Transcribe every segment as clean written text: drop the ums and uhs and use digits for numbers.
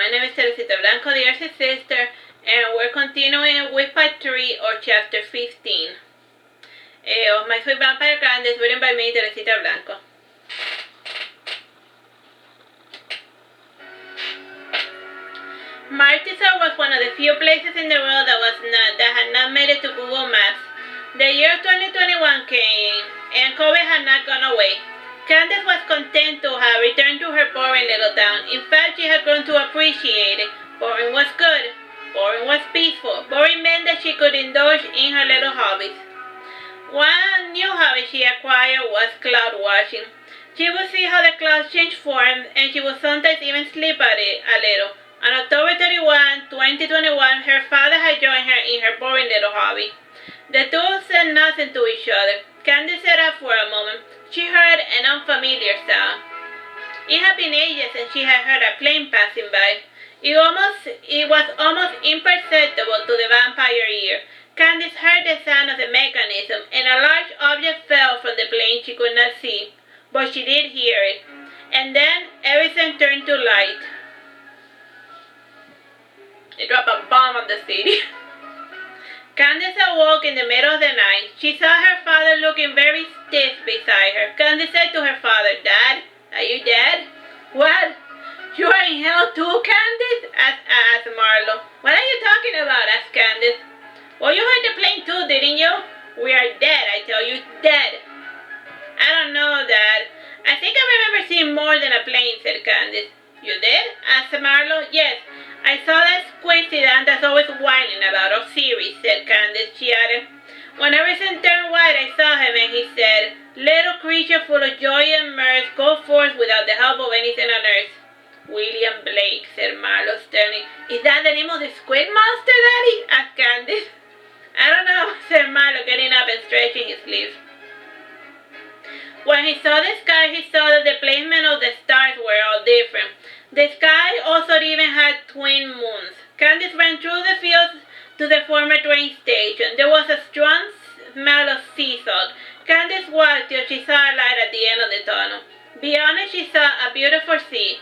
My name is Teresita Blanco, the Artsy sister, and we're continuing with part 3 or chapter 15 of My Sweet Vampire Candice, written by me, Teresita Blanco. Martisor was one of the few places in the world that had not made it to Google Maps. The year 2021 came, and COVID had not gone away. Candice was content to have returned to her boring little town. In fact, she had grown to appreciate it. Boring was good. Boring was peaceful. Boring meant that she could indulge in her little hobbies. One new hobby she acquired was cloud watching. She would see how the clouds changed form, and she would sometimes even sleep at it a little. On October 31, 2021, her father had joined her in her boring little hobby. The two said nothing to each other. Candice sat up for a moment. She heard an unfamiliar sound. It had been ages since she had heard a plane passing by. It was almost imperceptible to the vampire ear. Candice heard the sound of the mechanism, and a large object fell from the plane she could not see, but she did hear it. And then everything turned to light. They dropped a bomb on the city. Candice awoke in the middle of the night. She saw her father looking very stiff beside her. Candice said to her father, "Dad, are you dead?" "What? You are in hell too, Candice?" asked Marlo. "What are you talking about?" asked Candice. "Well, you heard the plane too, didn't you?" "We are dead, I tell you, dead." "I don't know, Dad. I think I remember seeing more than a plane," said Candice. "You did?" asked Marlo. "Yes. I saw that squishy that's always whining about Osiris," said Candice. She added, "When everything turned white, I saw him and he said, 'Little creature full of joy and mirth, go forth without the help of anything on earth.'" "William Blake," said Marlo sternly. "Is that the name of the squid monster, Daddy?" asked Candice. "I don't know," said Marlo, getting up and stretching his legs. When he saw the sky, he saw that the placement of the stars were all different. The sky also even had twin moons. Candice ran through the fields to the former train station. There was a strong smell of sea salt. Candice walked till she saw a light at the end of the tunnel. Beyond it, she saw a beautiful sea.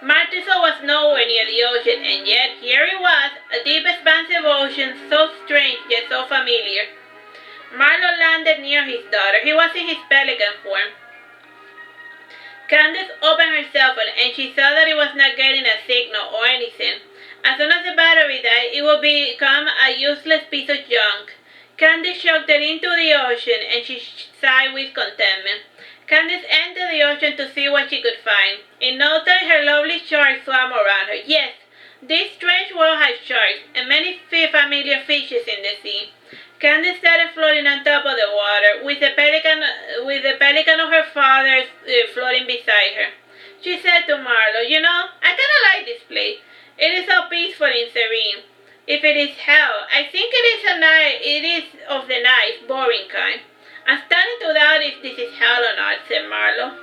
Martisor was nowhere near the ocean, and yet here it was, a deep expansive ocean, so strange yet so familiar. Marlo landed near his daughter. He was in his pelican form. Candice opened her cell phone, and she saw that it was not getting a signal or anything. As soon as the battery died, it would become a useless piece of junk. Candice chucked it into the ocean, and she sighed with contentment. Candice entered the ocean to see what she could find. In no time, her lovely sharks swam around her. Yes, this strange world had sharks, and many familiar fishes in the sea. Candice started floating on top of the water, with the pelican of her father floating beside her. She said to Marlo, "You know, I kind of like this place. It is so peaceful and serene. If it is hell, I think it is of the nice, boring kind. I'm starting to doubt if this is hell or not," said Marlo.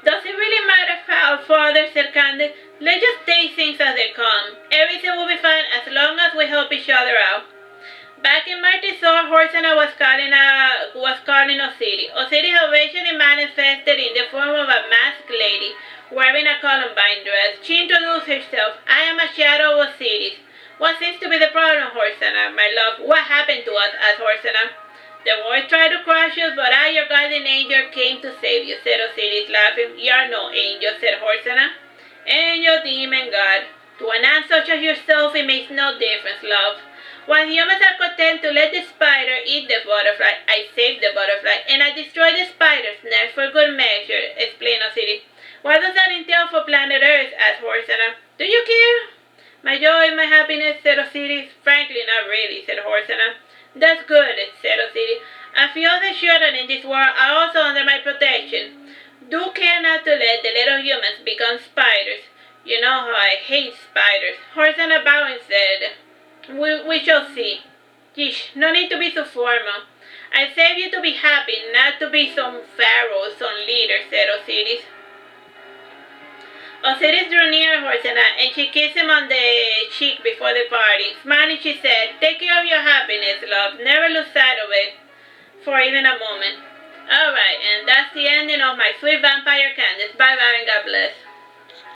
"Does it really matter, Father?" said Candice. "Let's just take things as they come. Everything will be fine as long as we help each other out." Back in Martisor, Horsana was calling Osiris. Osiris eventually manifested in the form of a masked lady wearing a Columbine dress. She introduced herself. "I am a shadow of Osiris." "What seems to be the problem, Horsana, my love? What happened to us?" asked Horsana. "The world tried to crush us, but I, your guardian angel, came to save you," said Osiris, laughing. "You are no angel," said Horsana. "Angel, demon, God. To an ant such as yourself, it makes no difference, love. While humans are content to let the spider eat the butterfly, I saved the butterfly, and I destroyed the spider's nest for good measure," explained Osiris. "What does that entail for planet Earth?" asked Horsana. "Do you care?" "My joy, my happiness," said Osiris. "Frankly, not really," said Horsana. "That's good," said Osiris. "I feel assured that in this world are also under my protection. Do care not to let the little humans become spiders. You know how I hate spiders." Horsana bowing said, We shall see." "Yeesh, no need to be so formal. I saved you to be happy, not to be some pharaoh, some leader," said Osiris. Osiris drew near Horsana, and she kissed him on the cheek before departing. Smiling, she said, "Take care of your happiness, love. Never lose sight of it for even a moment." Alright, and that's the ending of My Sweet Vampire Candice. Bye-bye and God bless.